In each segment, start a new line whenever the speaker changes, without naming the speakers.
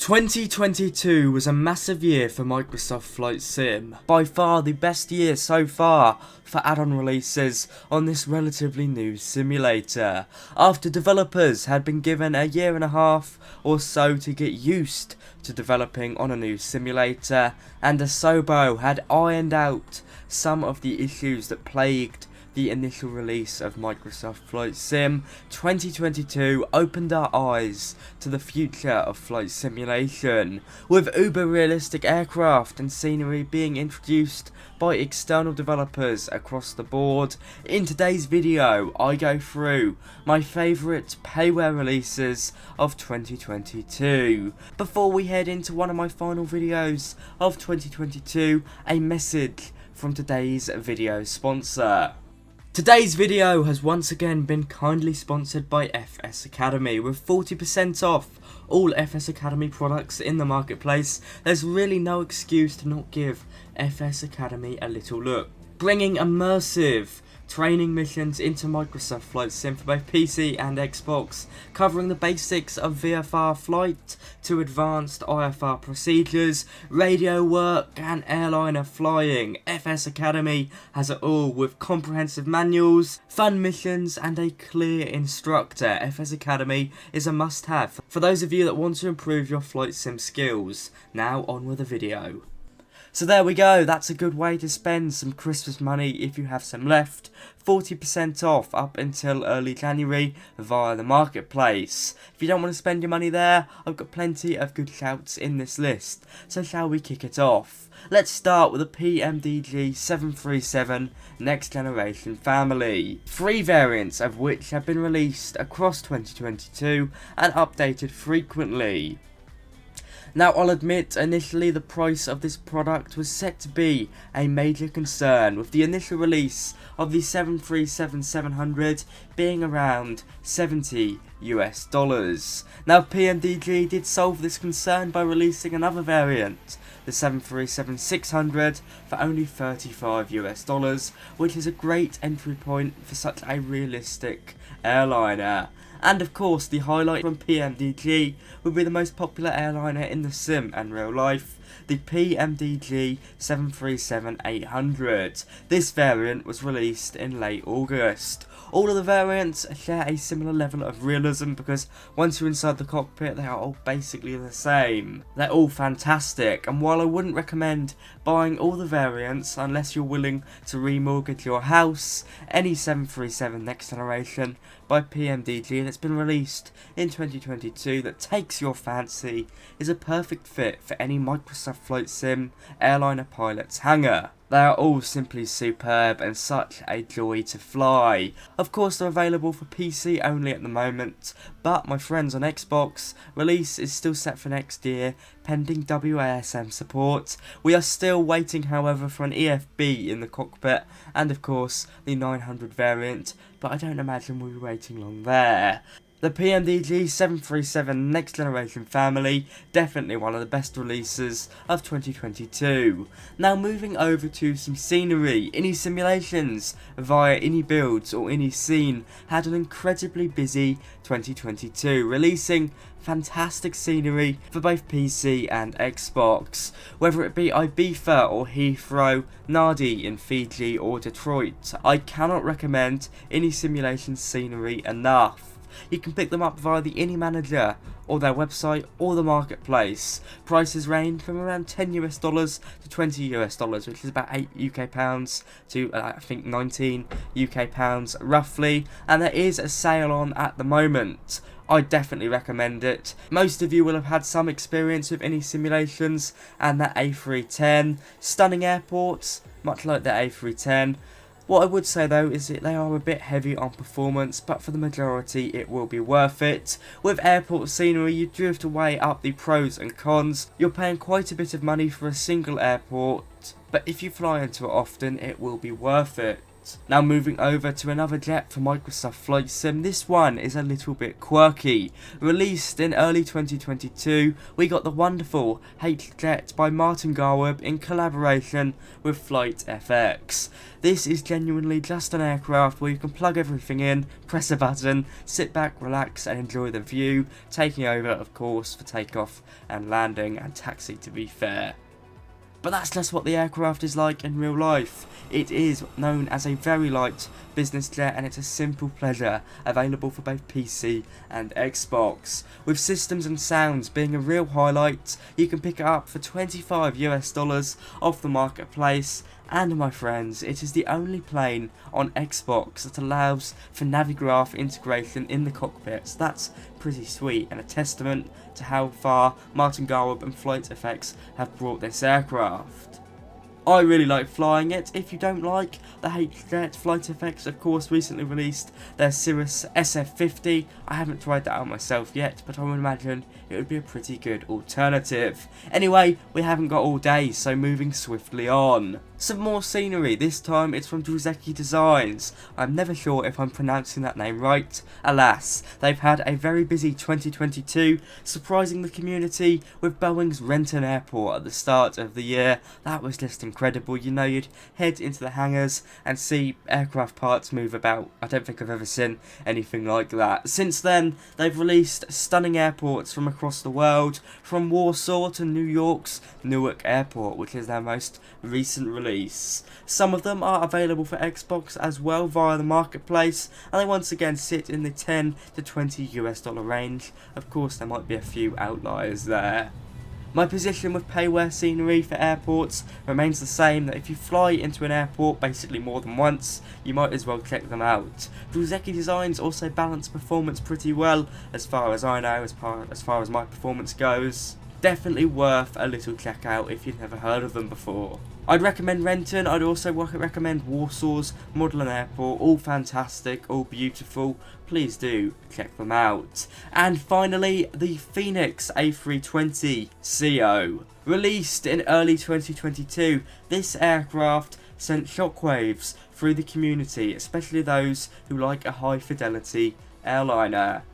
2022 was a massive year for Microsoft Flight Sim, by far the best year so far for add-on releases on this relatively new simulator, after developers had been given a year and a half or so to get used to developing on a new simulator, and Asobo had ironed out some of the issues that plagued the initial release of Microsoft Flight Sim. 2022 opened our eyes to the future of flight simulation, with uber realistic aircraft and scenery being introduced by external developers across the board. In today's video, I go through my favourite Payware releases of 2022. Before we head into one of my final videos of 2022, a message from today's video sponsor. Today's video has once again been kindly sponsored by FS Academy, with 40% off all FS Academy products in the marketplace. There's really no excuse to not give FS Academy a little look. Bringing immersive training missions into Microsoft Flight Sim for both PC and Xbox, covering the basics of VFR flight to advanced IFR procedures, radio work and airliner flying. FS Academy has it all, with comprehensive manuals, fun missions and a clear instructor. FS Academy is a must-have for those of you that want to improve your flight sim skills. Now on with the video. So there we go, that's a good way to spend some Christmas money if you have some left. 40% off up until early January via the marketplace. If you don't want to spend your money there, I've got plenty of good shouts in this list. So shall we kick it off? Let's start with the PMDG 737 Next Generation family. 3 variants of which have been released across 2022 and updated frequently. Now, I'll admit, initially the price of this product was set to be a major concern, with the initial release of the 737-700 being around $70 US. Now, PMDG did solve this concern by releasing another variant, the 737-600, for only $35 US, which is a great entry point for such a realistic airliner. And of course, the highlight from PMDG would be the most popular airliner in the sim and real life, the PMDG 737-800. This variant was released in late August. All of the variants share a similar level of realism because once you're inside the cockpit, they are all basically the same. They're all fantastic, and while I wouldn't recommend buying all the variants unless you're willing to remortgage your house, any 737 Next Generation by PMDG that's been released in 2022 that takes your fancy is a perfect fit for any Microsoft Flight Sim airliner pilot's hangar. They are all simply superb and such a joy to fly. Of course, they're available for PC only at the moment, but my friends, on Xbox, release is still set for next year, pending WASM support. We are still waiting, however, for an EFB in the cockpit, and of course, the 900 variant, but I don't imagine we'll be waiting long there. The PMDG 737 Next Generation family, definitely one of the best releases of 2022. Now moving over to some scenery. IniSimulations via IniBuilds or IniScene had an incredibly busy 2022, releasing fantastic scenery for both PC and Xbox, whether it be Ibiza or Heathrow, Nadi in Fiji or Detroit. I cannot recommend IniSimulations scenery enough. You can pick them up via the Ini Manager or their website or the marketplace. Prices range from around $10 US to $20 US, which is about 8 UK pounds to I think 19 UK pounds roughly, and there is a sale on at the moment. I definitely recommend it. Most of you will have had some experience with IniSimulations and that A310. Stunning airports, much like the A310. What I would say though is that they are a bit heavy on performance, but for the majority it will be worth it. With airport scenery, you do have to weigh up the pros and cons. You're paying quite a bit of money for a single airport, but if you fly into it often, it will be worth it. Now moving over to another jet for Microsoft Flight Sim, this one is a little bit quirky. Released in early 2022, we got the wonderful H-Jet by Martin Garwood in collaboration with FlightFX. This is genuinely just an aircraft where you can plug everything in, press a button, sit back, relax and enjoy the view, taking over of course for takeoff and landing and taxi to be fair. But that's just what the aircraft is like in real life. It is known as a very light business jet and it's a simple pleasure, available for both PC and Xbox. With systems and sounds being a real highlight, you can pick it up for $25 off the marketplace. And my friends, it is the only plane on Xbox that allows for Navigraph integration in the cockpit, so that's pretty sweet and a testament to how far Martin Garwood and FlightFX have brought this aircraft. I really like flying it. If you don't like the H-Jet, FlightFX of course recently released their Cirrus SF50. I haven't tried that out myself yet, but I would imagine it would be a pretty good alternative. Anyway, we haven't got all day, so moving swiftly on. Some more scenery, this time it's from DRZEWIECKI Designs. I'm never sure if I'm pronouncing that name right. Alas, they've had a very busy 2022, surprising the community with Boeing's Renton Airport at the start of the year. That was just incredible. You know, you'd head into the hangars and see aircraft parts move about. I don't think I've ever seen anything like that. Since then, they've released stunning airports from across the world, from Warsaw to New York's Newark Airport, which is their most recent release. Some of them are available for Xbox as well via the marketplace, and they once again sit in the $10 to $20 range. Of course, there might be a few outliers there. My position with Payware scenery for airports remains the same, that if you fly into an airport basically more than once, you might as well check them out. DRZEWIECKI Designs also balance performance pretty well, as far as I know, as far as my performance goes. Definitely worth a little check out if you've never heard of them before. I'd recommend Renton. I'd also recommend Warsaw's Modlin Airport. All fantastic, all beautiful. Please do check them out. And finally, the Fenix A320 CO. Released in early 2022, this aircraft sent shockwaves through the community, especially those who like a high fidelity airliner.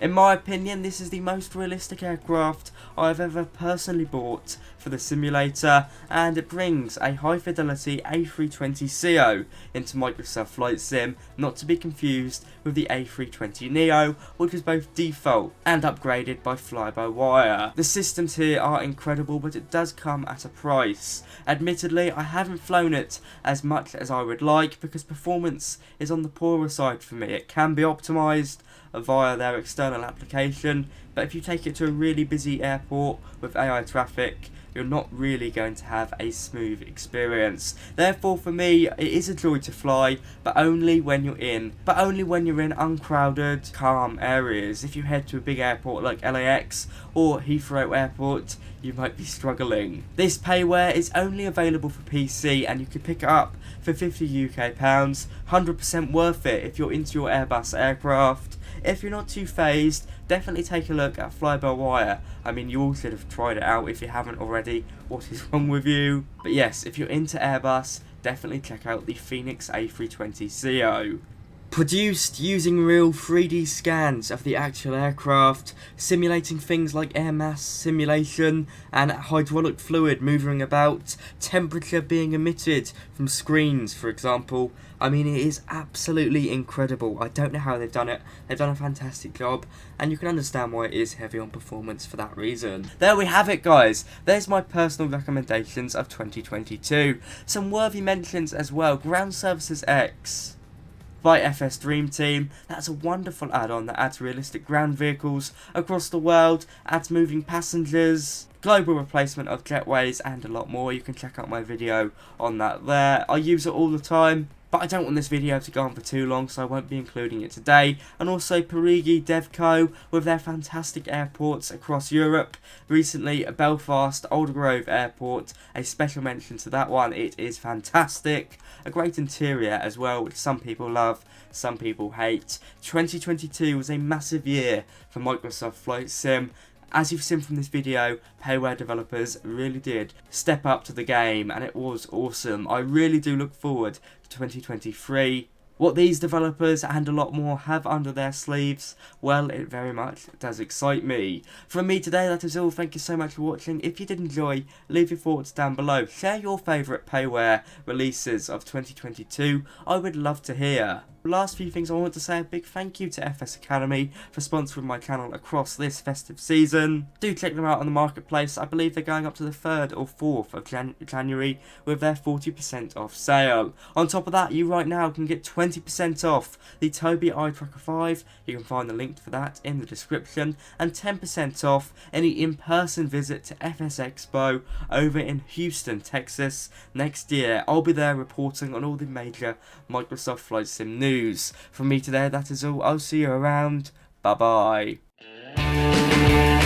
In my opinion, this is the most realistic aircraft I've ever personally bought for the simulator, and it brings a high fidelity A320ceo into Microsoft Flight Sim, not to be confused with the A320neo, which is both default and upgraded by fly-by-wire. The systems here are incredible, but it does come at a price. Admittedly, I haven't flown it as much as I would like because performance is on the poorer side for me. It can be optimised via their external application, but if you take it to a really busy airport with AI traffic, you're not really going to have a smooth experience. Therefore, for me, it is a joy to fly, but only when you're in uncrowded, calm areas. If you head to a big airport like LAX or Heathrow Airport, you might be struggling. This Payware is only available for PC, and you can pick it up for £50 UK, 100% worth it if you're into your Airbus aircraft. If you're not too phased, definitely take a look at fly-by-wire. I mean, you all should have tried it out if you haven't already. What is wrong with you? But yes, if you're into Airbus, definitely check out the Fenix A320ceo. Produced using real 3D scans of the actual aircraft, simulating things like air mass simulation and hydraulic fluid moving about, temperature being emitted from screens, for example. I mean, it is absolutely incredible. I don't know how they've done it. They've done a fantastic job, and you can understand why it is heavy on performance for that reason. There we have it, guys. There's my personal recommendations of 2022. Some worthy mentions as well. Ground Services X FlightFX Dream Team. That's a wonderful add-on that adds realistic ground vehicles across the world, adds moving passengers, global replacement of jetways, and a lot more. You can check out my video on that there. I use it all the time, but I don't want this video to go on for too long, so I won't be including it today. And also Peripherals Devco with their fantastic airports across Europe. Recently, Belfast Aldergrove Airport, a special mention to that one. It is fantastic. A great interior as well, which some people love, some people hate. 2022 was a massive year for Microsoft Flight Sim, As you've seen from this video, Payware developers really did step up to the game, and it was awesome. I really do look forward to 2023. What these developers and a lot more have under their sleeves, well, it very much does excite me. From me today, that is all. Thank you so much for watching. If you did enjoy, leave your thoughts down below. Share your favourite Payware releases of 2022. I would love to hear. Last few things I want to say: a big thank you to FS Academy for sponsoring my channel across this festive season. Do check them out on the marketplace. I believe they're going up to the 3rd or 4th of January with their 40% off sale. On top of that, you right now can get 20% off the Tobii Eye Tracker 5. You can find the link for that in the description, and 10% off any in-person visit to FS Expo over in Houston, Texas next year. I'll be there reporting on all the major Microsoft Flight Sim news. From me today, that is all. I'll see you around. Bye bye.